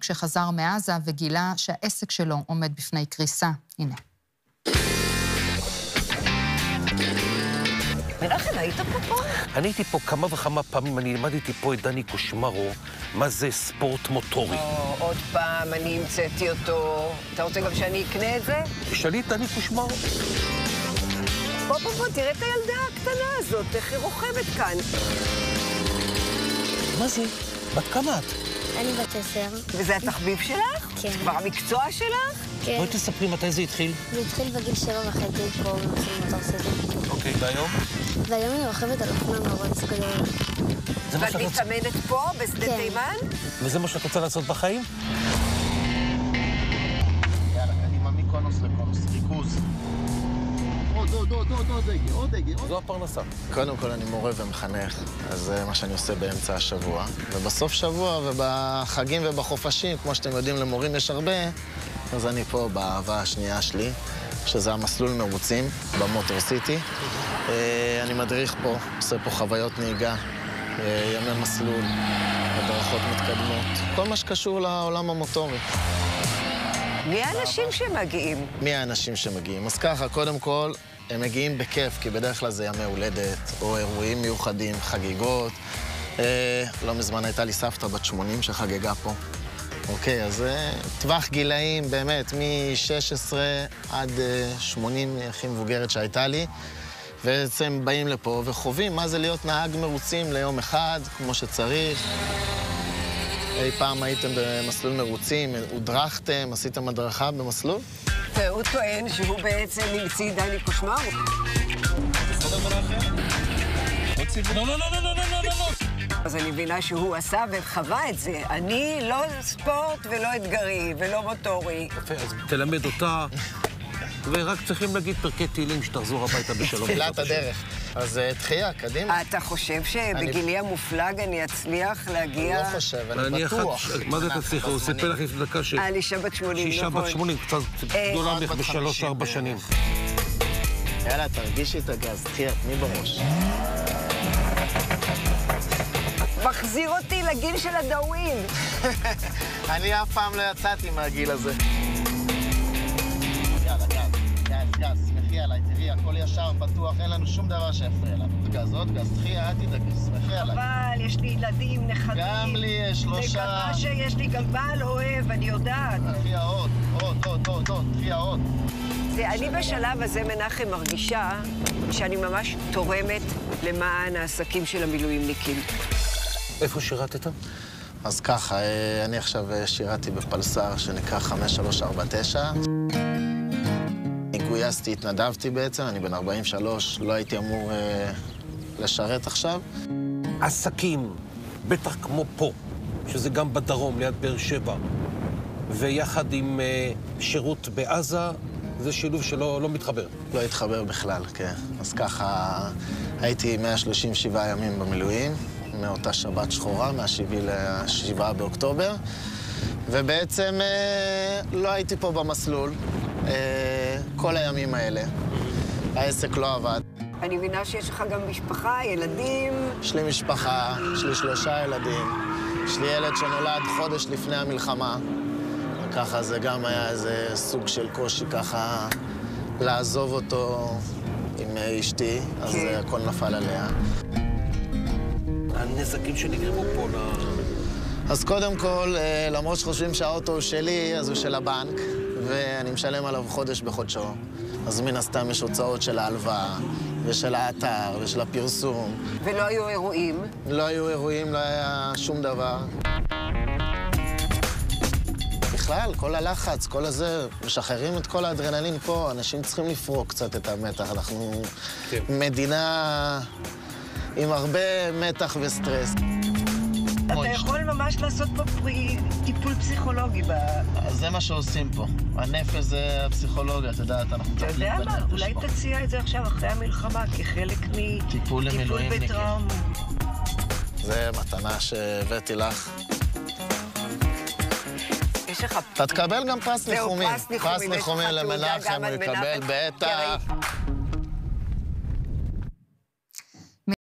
כשחזר מעזה וגילה שהעסק שלו עומד בפני קריסה. הנה. מנחם, היית פה? אני הייתי פה כמה וכמה פעמים, אני לימדתי פה את דני קושמרו, מה זה ספורט מוטורי. עוד פעם, אני המצאתי אותו. אתה רוצה גם שאני אקנה את זה? תשאלי את דני קושמרו. בוא, תראה את הילדה הקטנה הזאת, איך היא רוכבת כאן. מה זה? בת כמה את? אני בת 10. וזה התחביב שלך? כן. זה כבר המקצוע שלך? כן. בואי תספרי מתי זה התחיל. זה התחיל בגיל 7.5 פה במסלול מוטור שדה. אוקיי, והיום? והיום אני רוכבת על אופנוע מרוץ גדול. ואת מתאמנת פה, בשדה כן. תימן? וזה מה שאת רוצה לעשות בחיים? יאללה, קדימה, מקונוס לקונוס, ריכוז. עוד דגל. זו הפרנסה. קודם כל אני מורה ומחנך, אז זה מה שאני עושה באמצע השבוע. ובסוף שבוע ובחגים ובחופשים, כמו שאתם יודעים, למורים יש הרבה, אז אני פה באהבה השנייה שלי, שזה המסלול מרוצים במוטור סיטי. אני מדריך פה, עושה פה חוויות נהיגה, ימי מסלול, הדרכות מתקדמות, כל מה שקשור לעולם המוטורי. מי האנשים שמגיעים? מי האנשים שמגיעים? אז ככה, קודם כל, הם מגיעים בכיף, כי בדרך כלל זה ימי הולדת, או אירועים מיוחדים, חגיגות. לא מזמן הייתה לי סבתא בת 80 שחגגה פה. אוקיי, אז טווח גילאים, באמת, מ-16 עד 80, הכי מבוגרת שהייתה לי. ובעצם באים לפה וחווים מה זה להיות נהג מרוצים ליום אחד, כמו שצריך. אי פעם הייתם במסלול מרוצים, הודרכתם, עשיתם הדרכה במסלול? והוא טוען שהוא בעצם המציא דני קושמרו. לא. אז אני מבינה שהוא עשה וחווה את זה. אני לא ספורט ולא אתגרי ולא מוטורי. יפה, אז תלמד אותה, ורק צריכים להגיד פרקי תהילים שתחזור הביתה בשלום. תחילת הדרך. אז תחייה, קדימה. אתה חושב שבגילי המופלג אני אצליח להגיע... לא חושב, אני בטוח. מה זה תצליח? הוא סיפר לך לפני דקה ש... על אישה בת 80, שאישה בת 80, קצת גדולה ממך ב3-4 שנים. יאללה, תרגישי את הגז, תחייה, תני בראש. מחזיר אותי לגיל של הדאווין. אני אף פעם לא יצאתי מהגיל הזה. יאללה, גז, שמחי עליי, תראי, הכל ישר, פתוח, אין לנו שום דבר שיפריע לנו. גז, עוד גז, תחייה, אל תדאגי, שמחי עליי. אבל יש לי ילדים, נכדים. גם לי יש 3. מקווה שיש לי גם בעל אוהב, אני יודעת. תחייה עוד, תחייה עוד. אני בשלב הזה, מנחם, מרגישה שאני ממש תורמת למען העסקים של המילואימניקים. איפה שירתת? אז ככה, אני עכשיו שירתי בפלסר שנקרא 5349. גויסתי, התנדבתי בעצם, אני בן 43, לא הייתי אמור לשרת עכשיו. עסקים, בטח כמו פה, שזה גם בדרום, ליד באר שבע, ויחד עם שירות בעזה, זה שילוב שלא מתחבר. לא התחבר בכלל, כן. אז ככה, הייתי 137 ימים במילואים, מאותה שבת שחורה, מה-7 באוקטובר, ובעצם לא הייתי פה במסלול כל הימים האלה. העסק לא עבד. אני מבינה שיש לך גם משפחה, ילדים. יש לי משפחה, יש לי 3 ילדים. יש לי ילד שנולד חודש לפני המלחמה. וככה זה גם היה איזה סוג של קושי ככה לעזוב אותו עם אשתי, אז הכל נפל עליה. הנזקים שנגרמו פה אז קודם כל, למרות שחושבים שהאוטו הוא שלי, אז הוא של הבנק, ואני משלם עליו חודש בחודשו. אז מן הסתם יש הוצאות של ההלוואה, ושל האתר, ושל הפרסום. ולא היו אירועים? לא היו אירועים, לא היה שום דבר. בכלל, כל הלחץ, כל הזה, משחררים את כל האדרנלין פה, אנשים צריכים לפרוק קצת את המתח. אנחנו מדינה עם הרבה מתח וסטרס. אתה יכול ממש לעשות פה טיפול פסיכולוגי אז זה מה שעושים פה. הנפש זה הפסיכולוגיה, את יודעת, אנחנו מטפלים בנפש פה. אתה יודע מה? אולי תציע את זה עכשיו אחרי המלחמה כחלק טיפול למילואימניקים. בטראומה. זה מתנה שהבאתי לך. יש לך... אתה תקבל גם פרס ניחומים. זהו, פרס ניחומים. פרס ניחומים למנחם, הוא יקבל בטח.